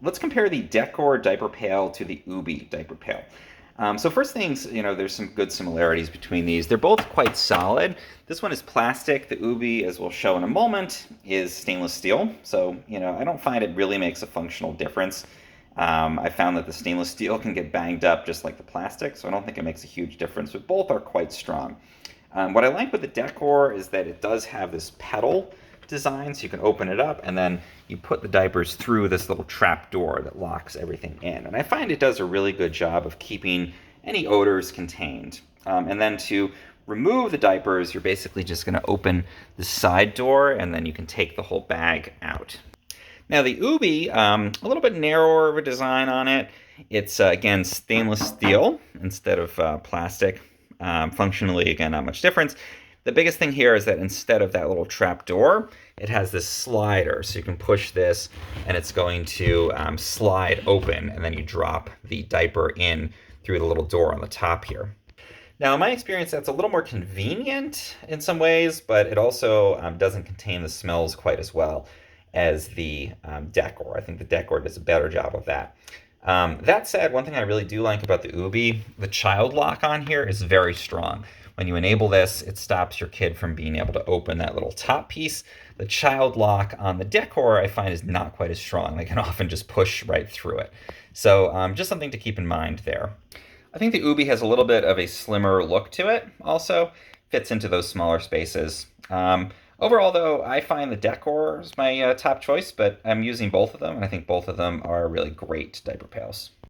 let's compare the Dekor diaper pail to the Ubbi diaper pail. So first things, there's some good similarities between these. They're both quite solid. This one is plastic. The Ubbi, as we'll show in a moment, is stainless steel. So, I don't find it really makes a functional difference. I found that the stainless steel can get banged up just like the plastic, so I don't think it makes a huge difference, but both are quite strong. What I like with the Dekor is that it does have this pedal design, so you can open it up and then you put the diapers through this little trap door that locks everything in. And I find it does a really good job of keeping any odors contained. And then to remove the diapers, you're basically just going to open the side door and then you can take the whole bag out. Now the Ubbi, a little bit narrower of a design on it. It's, again, stainless steel instead of plastic. Functionally, again, not much difference. The biggest thing here is that instead of that little trap door, it has this slider. So you can push this and it's going to slide open, and then you drop the diaper in through the little door on the top here. Now, in my experience, that's a little more convenient in some ways, but it also doesn't contain the smells quite as well as the Dekor. I think the Dekor does a better job of that. That said, one thing I really do like about the Ubbi, the child lock on here is very strong. When you enable this, it stops your kid from being able to open that little top piece. The child lock on the Dekor I find is not quite as strong. They can often just push right through it. So just something to keep in mind there. I think the Ubbi has a little bit of a slimmer look to it also. Fits into those smaller spaces. Overall, though, I find the Dekor is my top choice, but I'm using both of them, and I think both of them are really great diaper pails.